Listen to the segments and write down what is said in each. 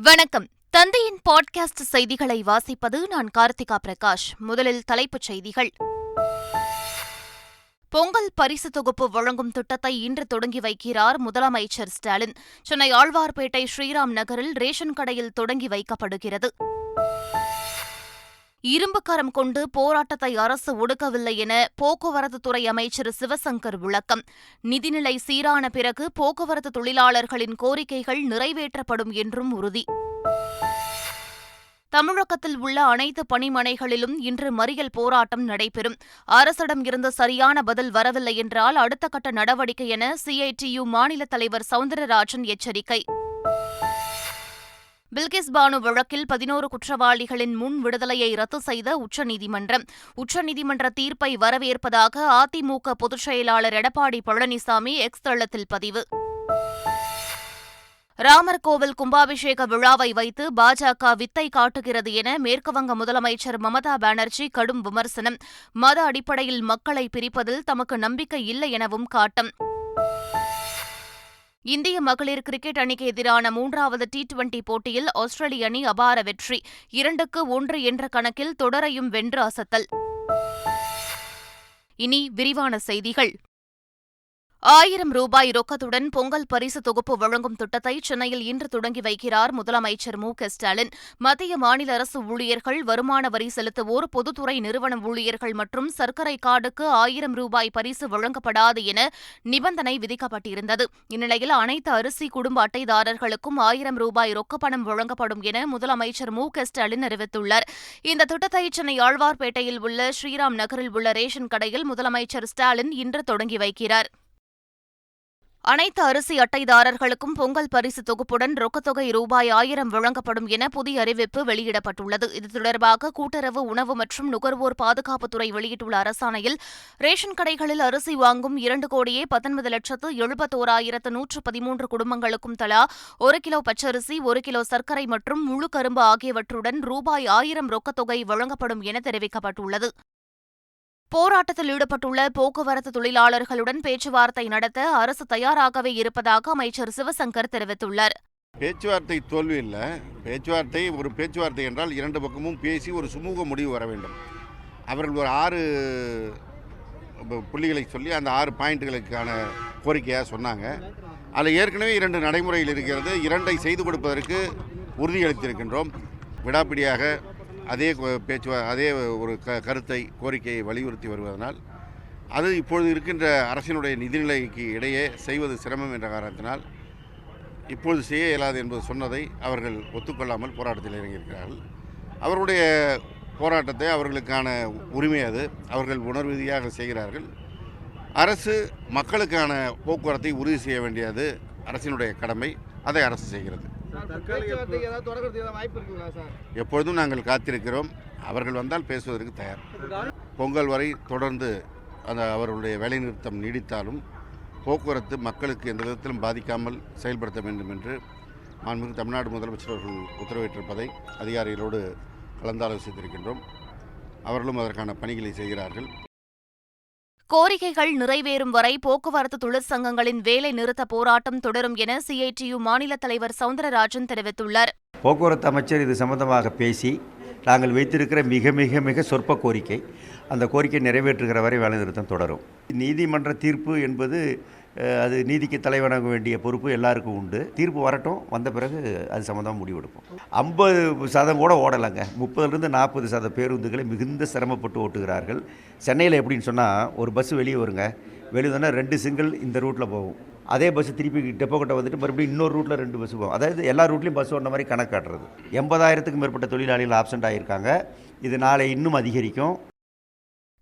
வணக்கம். தந்தையின் பாட்காஸ்ட் செய்திகளை வாசிப்பது நான் கார்த்திகா பிரகாஷ். முதலில் தலைப்புச் செய்திகள். பொங்கல் பரிசு தொகுப்பு வழங்கும் திட்டத்தை இன்று தொடங்கி வைக்கிறார் முதலமைச்சர் ஸ்டாலின். சென்னை ஆழ்வார்பேட்டை ஸ்ரீராம் நகரில் ரேஷன் கடையில் தொடங்கி வைக்கப்படுகிறது. இரும்புக்கரம் கொண்டு போராட்டத்தை அரசு ஒடுக்கவில்லை என போக்குவரத்துத்துறை அமைச்சர் சிவசங்கர் விளக்கம். நிதிநிலை சீரான பிறகு போக்குவரத்து தொழிலாளர்களின் கோரிக்கைகள் நிறைவேற்றப்படும் என்றும் உறுதி. தமிழகத்தில் உள்ள அனைத்து பணிமனைகளிலும் இன்று மறியல் போராட்டம் நடைபெறும். அரசிடம் இருந்து சரியான பதில் வரவில்லை என்றால் அடுத்த கட்ட நடவடிக்கை என CITU மாநில தலைவர் சவுந்தரராஜன் எச்சரிக்கை. பில்கிஸ் பானு வழக்கில் 11 குற்றவாளிகளின் முன் விடுதலையை ரத்து செய்த உச்சநீதிமன்றம். உச்சநீதிமன்ற தீர்ப்பை வரவேற்பதாக அதிமுக பொதுச் செயலாளர் எடப்பாடி பழனிசாமி எக்ஸ் தளத்தில் பதிவு. ராமர் கோவில் கும்பாபிஷேக விழாவை வைத்து பாஜக வித்தை காட்டுகிறது என மேற்குவங்க முதலமைச்சர் மமதா பானர்ஜி கடும் விமர்சனம். மத அடிப்படையில் மக்களை பிரிப்பதில் தமக்கு நம்பிக்கை இல்லை எனவும் காட்டம். இந்திய மகளிர் கிரிக்கெட் அணிக்கு எதிரான 3வது T20 போட்டியில் ஆஸ்திரேலிய அணி அபார வெற்றி. 2-1 என்ற கணக்கில் தொடரையும் வென்று அசத்தல். இனி விரிவான செய்திகள். 1000 ரூபாய் ரொக்கத்துடன் பொங்கல் பரிசு தொகுப்பு வழங்கும் திட்டத்தை சென்னையில் இன்று தொடங்கி வைக்கிறார் முதலமைச்சர் ஸ்டாலின். மத்திய மாநில அரசு ஊழியர்கள், வருமான வரி செலுத்துவோர், பொதுத்துறை நிறுவன ஊழியர்கள் மற்றும் சர்க்கரை கார்டுக்கு 1000 ரூபாய் பரிசு வழங்கப்படாது என நிபந்தனை விதிக்கப்பட்டிருந்தது. இந்நிலையில் அனைத்து அரிசி குடும்ப அட்டைதாரர்களுக்கும் 1000 ரூபாய் ரொக்கப்பணம் வழங்கப்படும் என முதலமைச்சர் ஸ்டாலின் அறிவித்துள்ளார். இந்த திட்டத்தை சென்னை ஆழ்வார்பேட்டையில் உள்ள ஸ்ரீராம் நகரில் உள்ள ரேஷன் கடையில் முதலமைச்சர் ஸ்டாலின் இன்று தொடங்கி வைக்கிறார். அனைத்து அரிசி அட்டைதாரர்களுக்கும் பொங்கல் பரிசு தொகுப்புடன் ரொக்கத்தொகை ரூபாய் 1000 வழங்கப்படும் என புதிய அறிவிப்பு வெளியிடப்பட்டுள்ளது. இது தொடர்பாக கூட்டுறவு, உணவு மற்றும் நுகர்வோர் பாதுகாப்புத்துறை வெளியிட்டுள்ள அரசாணையில், ரேஷன் கடைகளில் அரிசி வாங்கும் 2,70,71,113 குடும்பங்களுக்கும் தலா 1 கிலோ பச்சரிசி, 1 கிலோ சர்க்கரை மற்றும் முழு கரும்பு ஆகியவற்றுடன் ரூபாய் 1000 ரொக்கத்தொகை வழங்கப்படும் என தெரிவிக்கப்பட்டுள்ளது. போராட்டத்தில் ஈடுபட்டுள்ள போக்குவரத்து தொழிலாளர்களுடன் பேச்சுவார்த்தை நடத்த அரசு தயாராகவே இருப்பதாக அமைச்சர் சிவசங்கர் தெரிவித்துள்ளார். பேச்சுவார்த்தை தோல்வி இல்லை. ஒரு பேச்சுவார்த்தை என்றால் இரண்டு பக்கமும் பேசி ஒரு சுமூக முடிவு வர வேண்டும். அவர்கள் ஒரு 6 புள்ளிகளை சொல்லி அந்த 6 பாயிண்ட்டுகளுக்கான கோரிக்கையாக சொன்னாங்க. அதில் ஏற்கனவே 2 நடைமுறையில் இருக்கிறது. 2ஐ செய்து கொடுப்பதற்கு உறுதியளித்திருக்கின்றோம். விடாப்பிடியாக அதே ஒரு கருத்தை, கோரிக்கையை வலியுறுத்தி வருவதனால் அது இப்பொழுது இருக்கின்ற அரசினுடைய நிதிநிலைக்கு இடையே செய்வது சிரமம் என்ற காரணத்தினால் இப்பொழுது செய்ய இயலாது என்பது சொன்னதை அவர்கள் ஒத்துக்கொள்ளாமல் போராட்டத்தில் இறங்கியிருக்கிறார்கள். அவருடைய போராட்டத்தை, அவர்களுக்கான உரிமை அது, அவர்கள் உணர்வு ரீதியாக செய்கிறார்கள். அரசு மக்களுக்கான போக்குவரத்தை உறுதி செய்ய வேண்டியது அரசினுடைய கடமை. அதை அரசு செய்கிறது. எப்பொழுதும் நாங்கள் காத்திருக்கிறோம். அவர்கள் வந்தால் பேசுவதற்கு தயார். பொங்கல் வரை தொடர்ந்து அவர்களுடைய வேலைநிறுத்தம் நீடித்தாலும் போக்குவரத்து மக்களுக்கு எந்த விதத்திலும் பாதிக்காமல் செயல்படுத்த வேண்டும் என்று மாண்புமிகு தமிழ்நாடு முதலமைச்சர் அவர்கள் உத்தரவிட்டிருப்பதை அதிகாரிகளோடு கலந்தாலோசித்திருக்கின்றோம். அவர்களும் அதற்கான பணிகளை செய்கிறார்கள். கோரிக்கைகள் நிறைவேறும் வரை போக்குவரத்து தொழிற்சங்கங்களின் வேலை நிறுத்த போராட்டம் தொடரும் என CITU மாநில தலைவர் சவுந்தரராஜன் தெரிவித்துள்ளார். போக்குவரத்து அமைச்சர் இது சம்பந்தமாக பேசி, நாங்கள் வைத்திருக்கிற மிக மிக மிக சொற்ப கோரிக்கை, அந்த கோரிக்கை நிறைவேற்றுகிற வரை வேலை நிறுத்தம் தொடரும். நீதிமன்ற தீர்ப்பு என்பது அது நீதிக்கு தலைவணங்க வேண்டிய பொறுப்பு எல்லாருக்கும் உண்டு. தீர்ப்பு வரட்டும், வந்த பிறகு அது சம்மந்தமாக முடிவெடுப்போம். 50% கூட ஓடலைங்க. 30-40% பேருந்துகளை மிகுந்த சிரமப்பட்டு ஓட்டுகிறார்கள். சென்னையில் எப்படின்னு சொன்னால், ஒரு பஸ் வெளியே வருங்க, வெளியே வந்தால் 2 சிங்கிள் இந்த ரூட்டில் போகும். அதே பஸ் திருப்பி டெப்போ கிட்ட வந்துட்டு மறுபடியும் இன்னொரு ரூட்டில் 2 பஸ் போகும். அதாவது எல்லா ரூட்லேயும் பஸ் ஓடுற மாதிரி கணக்கு காட்டுறது. 80,000க்கும் மேற்பட்ட தொழிலாளிகள் ஆப்சென்ட் ஆகியிருக்காங்க. இது நாளை இன்னும் அதிகரிக்கும்.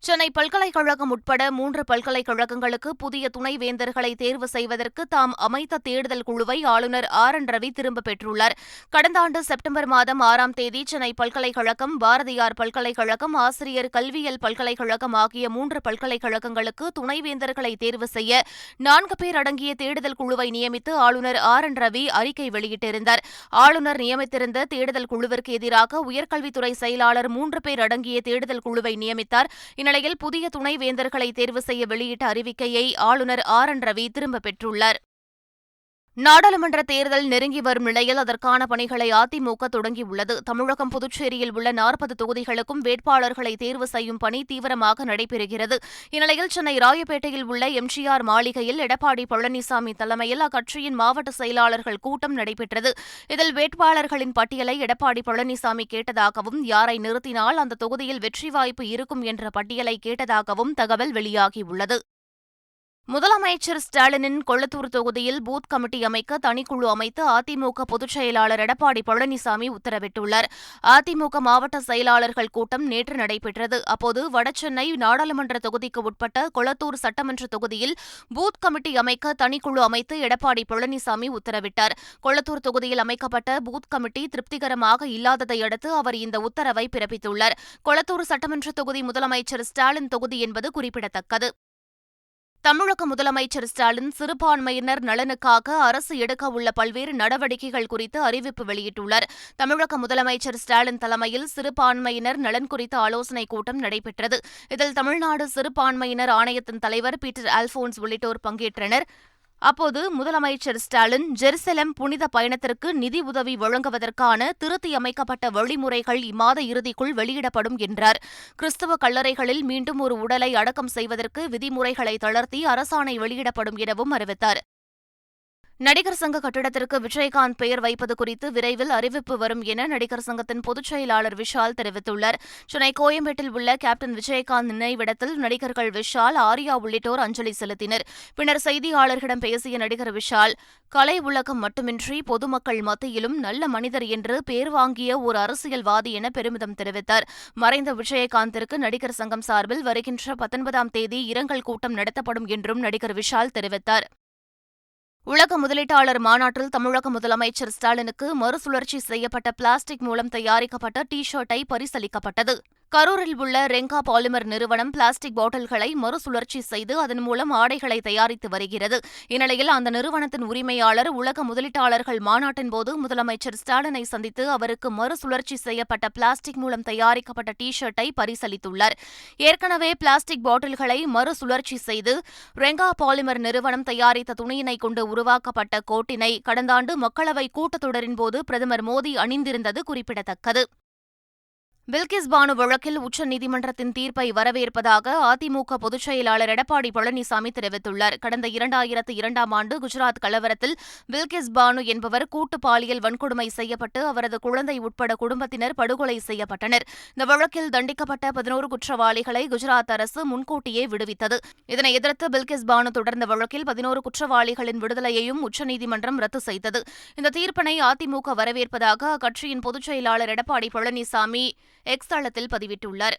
சென்னை பல்கலைக்கழகம் உட்பட 3 பல்கலைக்கழகங்களுக்கு புதிய துணைவேந்தர்களை தேர்வு செய்வதற்கு தாம் அமைத்த தேடுதல் குழுவை ஆளுநர் RN ரவி திரும்பப் பெற்றுள்ளார். கடந்த ஆண்டு செப்டம்பர் மாதம் 6ஆம் தேதி சென்னை பல்கலைக்கழகம், பாரதியார் பல்கலைக்கழகம், ஆசிரியர் கல்வியியல் பல்கலைக்கழகம் ஆகிய 3 பல்கலைக்கழகங்களுக்கு துணைவேந்தர்களை தேர்வு செய்ய 4 பேர் அடங்கிய தேடுதல் குழுவை நியமித்து ஆளுநர் RN ரவி அறிக்கை வெளியிட்டிருந்தார். ஆளுநர் நியமித்திருந்த தேடுதல் குழுவிற்கு எதிராக உயர்கல்வித்துறை செயலாளர் 3 பேர் அடங்கிய தேடுதல் குழுவை நியமித்தார். இந்நிலையில் புதிய துணைவேந்தர்களை தேர்வு செய்ய வெளியிட்ட அறிவிக்கையை ஆளுநர் RN ரவி திரும்பப் பெற்றுள்ளார். நாடாளுமன்ற தேர்தல் நெருங்கி வரும் நிலையில் அதற்கான பணிகளை அதிமுக தொடங்கியுள்ளது. தமிழகம், புதுச்சேரியில் உள்ள 40 தொகுதிகளுக்கும் வேட்பாளர்களை தேர்வு செய்யும் பணி தீவிரமாக நடைபெறுகிறது. இந்நிலையில் சென்னை ராயப்பேட்டையில் உள்ள எம்ஜிஆர் மாளிகையில் எடப்பாடி பழனிசாமி தலைமையில் அக்கட்சியின் மாவட்ட செயலாளர்கள் கூட்டம் நடைபெற்றது. இதில் வேட்பாளர்களின் பட்டியலை எடப்பாடி பழனிசாமி கேட்டதாகவும், யாரை நிறுத்தினால் அந்த தொகுதியில் வெற்றி வாய்ப்பு இருக்கும் என்ற பட்டியலை கேட்டதாகவும் தகவல் வெளியாகியுள்ளது. முதலமைச்சர் ஸ்டாலினின் கொளத்தூர் தொகுதியில் பூத் கமிட்டி அமைக்க தனிக்குழு அமைத்து அதிமுக பொதுச் செயலாளர் எடப்பாடி பழனிசாமி உத்தரவிட்டுள்ளார். அதிமுக மாவட்ட செயலாளர்கள் கூட்டம் நேற்று நடைபெற்றது. அப்போது வடசென்னை நாடாளுமன்ற தொகுதிக்கு உட்பட்ட கொளத்தூர் சட்டமன்ற தொகுதியில் பூத் கமிட்டி அமைக்க தனிக்குழு அமைத்து எடப்பாடி பழனிசாமி உத்தரவிட்டார். கொளத்தூர் தொகுதியில் அமைக்கப்பட்ட பூத் கமிட்டி திருப்திகரமாக இல்லாததை அடுத்து அவர் இந்த உத்தரவை பிறப்பித்துள்ளார். கொளத்தூர் சட்டமன்ற தொகுதி முதலமைச்சர் ஸ்டாலின் தொகுதி என்பது குறிப்பிடத்தக்கது. தமிழக முதலமைச்சர் ஸ்டாலின் சிறுபான்மையினர் நலனுக்காக அரசு எடுக்கவுள்ள பல்வேறு நடவடிக்கைகள் குறித்து அறிவிப்பு வெளியிட்டுள்ளார். தமிழக முதலமைச்சர் ஸ்டாலின் தலைமையில் சிறுபான்மையினர் நலன் குறித்த ஆலோசனைக் கூட்டம் நடைபெற்றது. இதில் தமிழ்நாடு சிறுபான்மையினர் ஆணையத்தின் தலைவர் பீட்டர் அல்போன்ஸ் உள்ளிட்டோர் பங்கேற்றனர். அப்போது முதலமைச்சர் ஸ்டாலின் ஜெருசலம் புனித பயணத்திற்கு நிதி உதவி வழங்குவதற்கான திருத்தியமைக்கப்பட்ட வழிமுறைகள் இம்மாத இறுதிக்குள் வெளியிடப்படும் என்றார். கிறிஸ்தவ கல்லறைகளில் மீண்டும் ஒரு உடலை அடக்கம் செய்வதற்கு விதிமுறைகளை தளர்த்தி அரசாணை வெளியிடப்படும் எனவும் அறிவித்தார். நடிகர் சங்க கட்டிடத்திற்கு விஜயகாந்த் பெயர் வைப்பது குறித்து விரைவில் அறிவிப்பு வரும் என நடிகர் சங்கத்தின் பொதுச் செயலாளர் விஷால் தெரிவித்துள்ளார். சென்னை கோயம்பேட்டில் உள்ள கேப்டன் விஜயகாந்த் நினைவிடத்தில் நடிகர்கள் விஷால், ஆர்யா உள்ளிட்டோர் அஞ்சலி செலுத்தினர். பின்னர் செய்தியாளர்களிடம் பேசிய நடிகர் விஷால், கலை உலகம் மட்டுமின்றி பொதுமக்கள் மத்தியிலும் நல்ல மனிதர் என்று பேர் வாங்கிய ஒரு அரசியல்வாதி என பெருமிதம் தெரிவித்தார். மறைந்த விஜயகாந்திற்கு நடிகர் சங்கம் சார்பில் வருகின்ற 19ஆம் தேதி இரங்கல் கூட்டம் நடத்தப்படும் என்றும் நடிகர் விஷால் தெரிவித்தார். உலக முதலீட்டாளர் மாநாட்டில் தமிழக முதலமைச்சர் ஸ்டாலினுக்கு மறுசுழற்சி செய்யப்பட்ட பிளாஸ்டிக் மூலம் தயாரிக்கப்பட்ட டி-ஷர்ட்டை பரிசளிக்கப்பட்டது. கரூரில் உள்ள ரெங்கா பாலிமர் நிறுவனம் பிளாஸ்டிக் பாட்டில்களை மறுசுழற்சி செய்து அதன் மூலம் ஆடைகளை தயாரித்து வருகிறது. இந்நிலையில் அந்த நிறுவனத்தின் உரிமையாளர் உலக முதலீட்டாளர்கள் மாநாட்டின்போது முதலமைச்சர் ஸ்டாலினை சந்தித்து அவருக்கு மறுசுழற்சி செய்யப்பட்ட பிளாஸ்டிக் மூலம் தயாரிக்கப்பட்ட டி-ஷர்ட்டை பரிசளித்துள்ளார். ஏற்கனவே பிளாஸ்டிக் பாட்டில்களை மறுசுழற்சி செய்து ரெங்கா பாலிமர் நிறுவனம் தயாரித்த துணியினை கொண்டு உருவாக்கப்பட்ட கோட்டினை கடந்த ஆண்டு மக்களவை கூட்டத்தொடரின்போது பிரதமர் மோடி அணிந்திருந்தது குறிப்பிடத்தக்கது. பில்கிஸ் பானு வழக்கில் உச்சநீதிமன்றத்தின் தீர்ப்பை வரவேற்பதாக அதிமுக பொதுச் செயலாளர் எடப்பாடி பழனிசாமி தெரிவித்துள்ளார். கடந்த 2002ஆம் ஆண்டு குஜராத் கலவரத்தில் பில்கிஸ் பானு என்பவர் கூட்டு பாலியல் வன்கொடுமை செய்யப்பட்டு அவரது குழந்தை உட்பட குடும்பத்தினர் படுகொலை செய்யப்பட்டனர். இந்த வழக்கில் தண்டிக்கப்பட்ட 11 குற்றவாளிகளை குஜராத் அரசு முன்கூட்டியே விடுவித்தது. இதனை எதிர்த்து பில்கிஸ் பானு தொடர்ந்த வழக்கில் 11 குற்றவாளிகளின் விடுதலையையும் உச்சநீதிமன்றம் ரத்து செய்தது. இந்த தீர்ப்பினை அதிமுக வரவேற்பதாக அக்கட்சியின் பொதுச் செயலாளர் எடப்பாடி பழனிசாமி எக்ஸ் தளத்தில் பதிவிட்டுள்ளார்.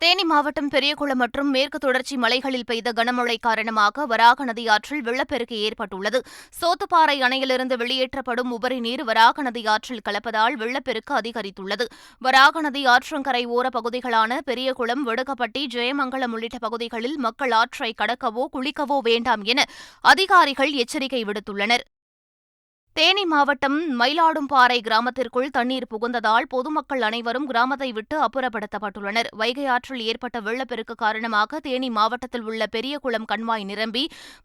தேனி மாவட்டம் பெரியகுளம் மற்றும் மேற்கு தொடர்ச்சி மலைகளில் பெய்த கனமழை காரணமாக வராக நதி ஆற்றில் வெள்ளப்பெருக்கு ஏற்பட்டுள்ளது. சோத்துப்பாறை அணையிலிருந்து வெளியேற்றப்படும் உபரி நீர் வராக நதி ஆற்றில் கலப்பதால் வெள்ளப்பெருக்கு அதிகரித்துள்ளது. வராக நதி ஆற்றங்கரை ஓர பகுதிகளான பெரியகுளம், வெடுகப்பட்டி, ஜெயமங்கலம் உள்ளிட்ட பகுதிகளில் மக்கள் ஆற்றை கடக்கவோ குளிக்கவோ வேண்டாம் என அதிகாரிகள் எச்சரிக்கை விடுத்துள்ளனர். தேனி மாவட்டம் மயிலாடும்பாறை கிராமத்திற்குள் தண்ணீர் புகுந்ததால் பொதுமக்கள் அனைவரும் கிராமத்தை விட்டு அப்புறப்படுத்தப்பட்டுள்ளனர். வைகை ஆற்றில் ஏற்பட்ட வெள்ளப்பெருக்கு காரணமாக தேனி மாவட்டத்தில் உள்ள பெரியகுளம் கண்மாய் நிரம்பி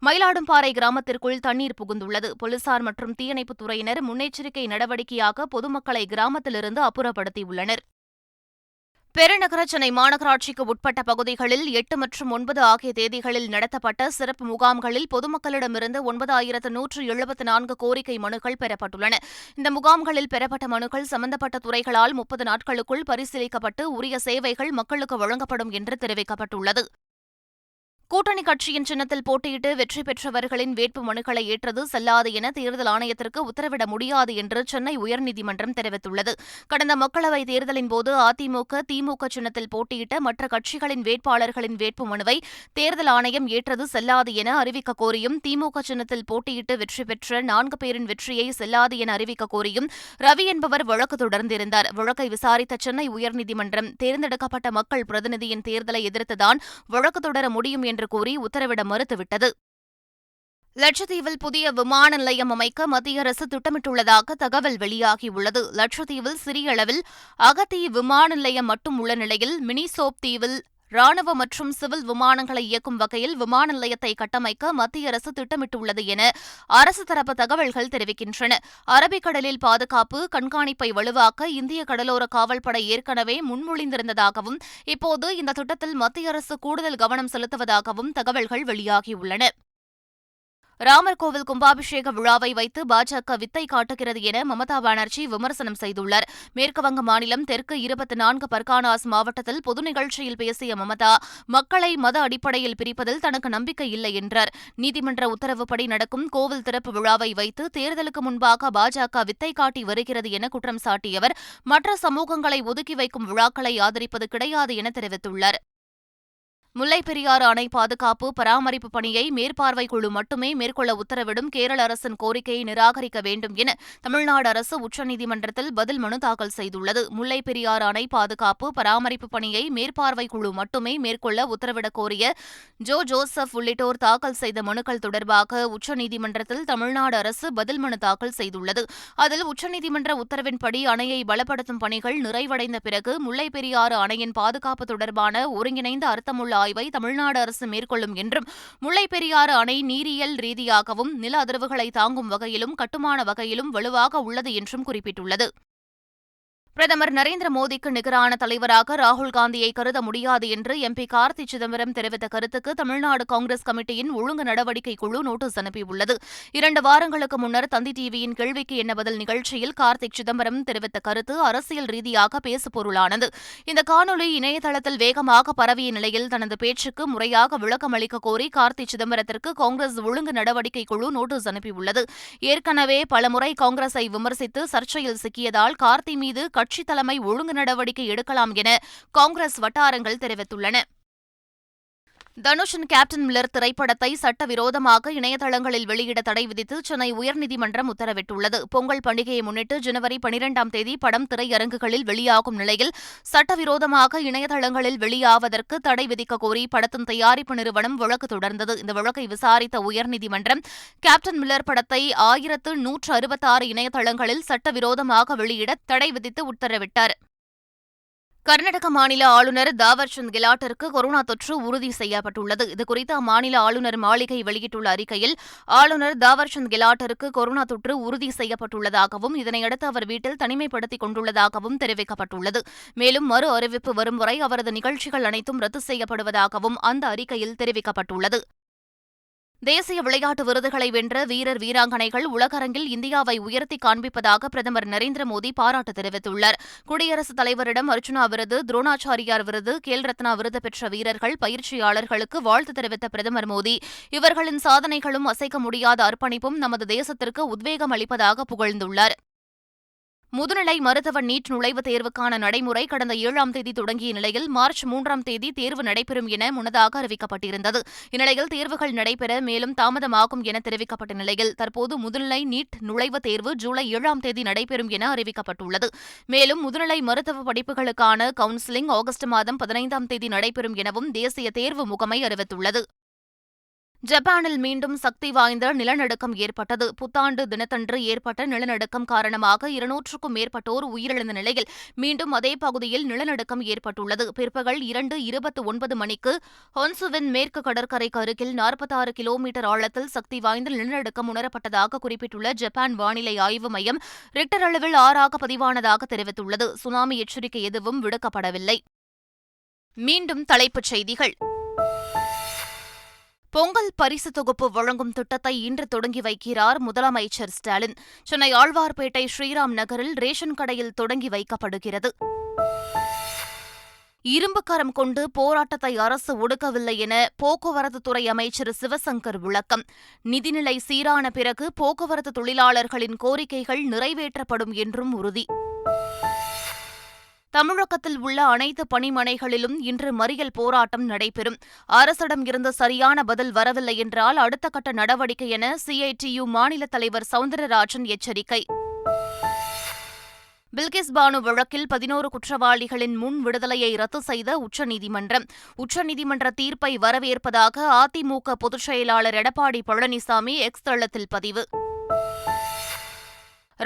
மயிலாடும்பாறை கிராமத்திற்குள் தண்ணீர் புகுந்துள்ளது. போலீசார் மற்றும் தீயணைப்புத் துறையினர் முன்னெச்சரிக்கை நடவடிக்கையாக பொதுமக்களை கிராமத்திலிருந்து அப்புறப்படுத்தியுள்ளனர். பெருநகர சென்னை மாநகராட்சிக்கு உட்பட்ட பகுதிகளில் 8 மற்றும் 9 ஆகிய தேதிகளில் நடத்தப்பட்ட சிறப்பு முகாம்களில் பொதுமக்களிடமிருந்து 9174 கோரிக்கை மனுக்கள் பெறப்பட்டுள்ளன. இந்த முகாம்களில் பெறப்பட்ட மனுக்கள் சம்பந்தப்பட்ட துறைகளால் 30 நாட்களுக்குள் பரிசீலிக்கப்பட்டு உரிய சேவைகள் மக்களுக்கு வழங்கப்படும் என்று தெரிவிக்கப்பட்டுள்ளது. கூட்டணி கட்சியின் சின்னத்தில் போட்டியிட்டு வெற்றி பெற்றவர்களின் வேட்பு மனுக்களை ஏற்றது செல்லாது என தேர்தல் ஆணையத்திற்கு உத்தரவிட முடியாது என்று சென்னை உயர்நீதிமன்றம் தெரிவித்துள்ளது. கடந்த மக்களவைத் தேர்தலின்போது அதிமுக, திமுக சின்னத்தில் போட்டியிட்ட மற்ற கட்சிகளின் வேட்பாளர்களின் வேட்பு மனுவை தேர்தல் ஆணையம் ஏற்றது செல்லாது என அறிவிக்க கோரியும், திமுக சின்னத்தில் போட்டியிட்டு வெற்றி பெற்ற 4 பேரின் வெற்றியை செல்லாது என அறிவிக்க கோரியும் ரவி என்பவர் வழக்கு தொடர்ந்திருந்தார். வழக்கை விசாரித்த சென்னை உயர்நீதிமன்றம் தேர்ந்தெடுக்கப்பட்ட மக்கள் பிரதிநிதியின் தேர்தலை எதிர்த்துதான் வழக்கு தொடர முடியும் என்று கூறி உத்தரவிட மறுத்துவிட்டது. லட்சத்தீவில் புதிய விமான நிலையம் அமைக்க மத்திய அரசு திட்டமிட்டுள்ளதாக தகவல் வெளியாகியுள்ளது. லட்சத்தீவில் சிறிய அளவில் அகத்தி விமான நிலையம் மட்டும் உள்ள நிலையில் மினிசோப் தீவில் ராணுவ மற்றும் சிவில் விமானங்களை இயக்கும் வகையில் விமான நிலையத்தை கட்டமைக்க மத்திய அரசு திட்டமிட்டுள்ளது என அரசு தரப்பு தகவல்கள் தெரிவிக்கின்றன. அரபிக்கடலில் பாதுகாப்பு கண்காணிப்பை வலுவாக்க இந்திய கடலோர காவல்படை ஏற்கனவே முன்மொழிந்திருந்ததாகவும் இப்போது இந்த திட்டத்தில் மத்திய அரசு கூடுதல் கவனம் செலுத்துவதாகவும் தகவல்கள் வெளியாகியுள்ளன. ராமர் கோவில் கும்பாபிஷேக விழாவை வைத்து பாஜக வித்தை காட்டுகிறது என மமதா பானர்ஜி விமர்சனம் செய்துள்ளார். மேற்குவங்க மாநிலம் தெற்கு 24 பர்கானாஸ் மாவட்டத்தில் பொது நிகழ்ச்சியில் பேசிய மமதா, மக்களை மத அடிப்படையில் பிரிப்பதில் தனக்கு நம்பிக்கை இல்லை என்றார். நீதிமன்ற உத்தரவுப்படி நடக்கும் கோவில் திறப்பு விழாவை வைத்து தேர்தலுக்கு முன்பாக பாஜக வித்தை காட்டி வருகிறது என குற்றம் சாட்டியவர், மற்ற சமூகங்களை ஒதுக்கி வைக்கும் விழாக்களை ஆதரிப்பது கிடையாது என தெரிவித்துள்ளார். முல்லைப் பெரியாறு அணை பாதுகாப்பு பராமரிப்பு பணியை மேற்பார்வை குழு மட்டுமே மேற்கொள்ள உத்தரவிடும் கேரள அரசின் கோரிக்கையை நிராகரிக்க வேண்டும் என தமிழ்நாடு அரசு உச்சநீதிமன்றத்தில் பதில் மனு தாக்கல் செய்துள்ளது. முல்லைப் பெரியாறு அணை பாதுகாப்பு பராமரிப்பு பணியை மேற்பார்வை குழு மட்டுமே மேற்கொள்ள உத்தரவிடக் கோரிய ஜோசப் உள்ளிட்டோர் தாக்கல் செய்த மனுக்கள் தொடர்பாக உச்சநீதிமன்றத்தில் தமிழ்நாடு அரசு பதில் மனு தாக்கல் செய்துள்ளது. அதில் உச்சநீதிமன்ற உத்தரவின்படி அணையை பலப்படுத்தும் பணிகள் நிறைவடைந்த பிறகு முல்லைப் பெரியாறு அணையின் பாதுகாப்பு தொடர்பான ஒருங்கிணைந்த அர்த்தமுள்ள ஆய்வை தமிழ்நாடு அரசு மேற்கொள்ளும் என்றும், முல்லைப் பெரியாறு அணை நீரியல் ரீதியாகவும் நில அதிர்வுகளை தாங்கும் வகையிலும் கட்டுமான வகையிலும் வலுவாக உள்ளது என்றும் குறிப்பிட்டுள்ளது. பிரதமர் நரேந்திர மோடிக்கு நிகரான தலைவராக ராகுல்காந்தியை கருத முடியாது என்று எம்பி கார்த்தி சிதம்பரம் தெரிவித்த கருத்துக்கு தமிழ்நாடு காங்கிரஸ் கமிட்டியின் ஒழுங்கு நடவடிக்கை குழு நோட்டீஸ் அனுப்பியுள்ளது. 2 வாரங்களுக்கு முன்னர் தந்தி டிவியின் கேள்விக்கு என்ன பதில் நிகழ்ச்சியில் கார்த்திக் சிதம்பரம் தெரிவித்த கருத்து அரசியல் ரீதியாக பேசுபொருளானது. இந்த காணொலி இணையதளத்தில் வேகமாக பரவிய நிலையில் தனது பேச்சுக்கு முறையாக விளக்கம் அளிக்க கோரி கார்த்தி சிதம்பரத்திற்கு காங்கிரஸ் ஒழுங்கு நடவடிக்கை குழு நோட்டீஸ் அனுப்பியுள்ளது. ஏற்கனவே பலமுறை காங்கிரஸை விமர்சித்து சர்ச்சையில் சிக்கியதால் கார்த்தி மீது கட்சித் தலைமை ஒழுங்கு நடவடிக்கை எடுக்கலாம் என காங்கிரஸ் வட்டாரங்கள் தெரிவித்துள்ளன. தனுஷின் கேப்டன் மில்லர் திரைப்படத்தை சட்டவிரோதமாக இணையதளங்களில் வெளியிட தடை விதித்து சென்னை உயர்நீதிமன்றம் உத்தரவிட்டுள்ளது. பொங்கல் பண்டிகையை முன்னிட்டு ஜனவரி 12ஆம் தேதி படம் திரையரங்குகளில் வெளியாகும் நிலையில் சட்டவிரோதமாக இணையதளங்களில் வெளியாவதற்கு தடை விதிக்க கோரி படத்தின் தயாரிப்பு நிறுவனம் வழக்கு தொடர்ந்தது. இந்த வழக்கை விசாரித்த உயர்நீதிமன்றம் கேப்டன் மில்லர் படத்தை 1166 இணையதளங்களில் சட்டவிரோதமாக வெளியிட தடை விதித்து உத்தரவிட்டார். கர்நாடக மாநில ஆளுநர் தாவர்சந்த் கெலாட்டிற்கு கொரோனா தொற்று உறுதி செய்யப்பட்டுள்ளது. இதுகுறித்து அம்மாநில ஆளுநர் மாளிகை வெளியிட்டுள்ள அறிக்கையில், ஆளுநர் தாவர்சந்த் கெலாட்டிற்கு கொரோனா தொற்று உறுதி செய்யப்பட்டுள்ளதாகவும் இதனையடுத்து அவர் வீட்டில் தனிமைப்படுத்திக் கொண்டுள்ளதாகவும் தெரிவிக்கப்பட்டுள்ளது. மேலும் மறு அறிவிப்பு வரும் வரை அவரது நிகழ்ச்சிகள் அனைத்தும் ரத்து செய்யப்படுவதாகவும் அந்த அறிக்கையில் தெரிவிக்கப்பட்டுள்ளது. தேசிய விளையாட்டு விருதுகளை வென்ற வீரர் வீராங்கனைகள் உலகரங்கில் இந்தியாவை உயர்த்தி காண்பிப்பதாக பிரதமர் நரேந்திர மோடி பாராட்டு தெரிவித்துள்ளார். குடியரசுத் தலைவரிடம் அர்ஜுனா விருது, துரோணாச்சாரியார் விருது, கேல் ரத்னா விருது பெற்ற வீரர்கள், பயிற்சியாளர்களுக்கு வாழ்த்து தெரிவித்த பிரதமர் மோடி, இவர்களின் சாதனைகளும் அசைக்க முடியாத அர்ப்பணிப்பும் நமது தேசத்திற்கு உத்வேகம் அளிப்பதாக புகழ்ந்துள்ளார். முதுநிலை மருத்துவ நீட் நுழைவுத் தேர்வுக்கான நடைமுறை கடந்த 7ஆம் தேதி தொடங்கிய நிலையில் மார்ச் 3ஆம் தேதி தேர்வு நடைபெறும் என முன்னதாக அறிவிக்கப்பட்டிருந்தது. இந்நிலையில் தேர்வுகள் நடைபெற மேலும் தாமதமாகும் என தெரிவிக்கப்பட்ட நிலையில் தற்போது முதுநிலை நீட் நுழைவுத் தேர்வு ஜூலை 7ஆம் தேதி நடைபெறும் என அறிவிக்கப்பட்டுள்ளது. மேலும் முதுநிலை மருத்துவ படிப்புகளுக்கான கவுன்சிலிங் ஆகஸ்ட் மாதம் 15ஆம் தேதி நடைபெறும் எனவும் தேசிய தேர்வு முகமை அறிவித்துள்ளது. ஜப்பானில் மீண்டும் சக்தி வாய்ந்த நிலநடுக்கம் ஏற்பட்டது. புத்தாண்டு தினத்தன்று ஏற்பட்ட நிலநடுக்கம் காரணமாக 200க்கும் மேற்பட்டோர் உயிரிழந்த நிலையில் மீண்டும் அதே பகுதியில் நிலநடுக்கம் ஏற்பட்டுள்ளது. பிற்பகல் 2:29 மணிக்கு ஹொன்சுவின் மேற்கு கடற்கரைக்கு அருகில் 46 கிலோமீட்டர் ஆழத்தில் சக்தி வாய்ந்த நிலநடுக்கம் உணரப்பட்டதாக குறிப்பிட்டுள்ள ஜப்பான் வானிலை ஆய்வு மையம் ரிக்டர் அளவில் 6ஆக பதிவானதாக தெரிவித்துள்ளது. சுனாமி எச்சரிக்கை எதுவும் விடுக்கப்படவில்லை. மீண்டும் தலைப்புச் செய்திகள். பொங்கல் பரிசு தொகுப்பு வழங்கும் திட்டத்தை இன்று தொடங்கி வைக்கிறார் முதலமைச்சர் ஸ்டாலின். சென்னை ஆழ்வார்பேட்டை ஸ்ரீராம் நகரில் ரேஷன் கடையில் தொடங்கி வைக்கப்படுகிறது. இரும்புக்கரம் கொண்டு போராட்டத்தை அரசு ஒடுக்கவில்லை என போக்குவரத்துத்துறை அமைச்சர் சிவசங்கர் விளக்கம். நிதிநிலை சீரான பிறகு போக்குவரத்து தொழிலாளர்களின் கோரிக்கைகள் நிறைவேற்றப்படும் என்றும் உறுதி. தமிழகத்தில் உள்ள அனைத்து பணிமனைகளிலும் இன்று மறியல் போராட்டம் நடைபெறும். அரசிடம் இருந்து சரியான பதில் வரவில்லை என்றால் அடுத்த கட்ட நடவடிக்கை என CITU மாநில தலைவர் சவுந்தரராஜன் எச்சரிக்கை. பில்கிஸ் பானு வழக்கில் 11 குற்றவாளிகளின் முன் விடுதலையை ரத்து செய்த உச்சநீதிமன்றம். உச்சநீதிமன்ற தீர்ப்பை வரவேற்பதாக அதிமுக பொதுச் செயலாளர் எடப்பாடி பழனிசாமி எக்ஸ் தளத்தில் பதிவு.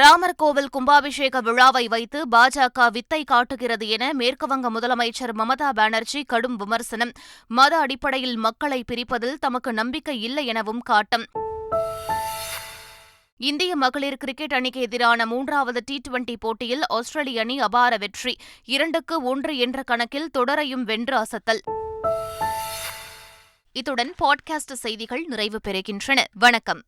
ராமர் கோவில் கும்பாபிஷேக விழாவை வைத்து பாஜக வித்தை காட்டுகிறது என மேற்குவங்க முதலமைச்சர் மமதா பானர்ஜி கடும் விமர்சனம். மத அடிப்படையில் மக்களை பிரிப்பதில் தமக்கு நம்பிக்கை இல்லை எனவும் காட்டம். இந்திய மகளிர் கிரிக்கெட் அணிக்கு எதிரான 3வது T20 போட்டியில் ஆஸ்திரேலிய அணி அபார வெற்றி. 2-1 என்ற கணக்கில் தொடரையும் வென்று அசத்தல். இத்துடன் பாட்காஸ்ட் செய்திகள் நிறைவு பெறுகின்றன. வணக்கம்.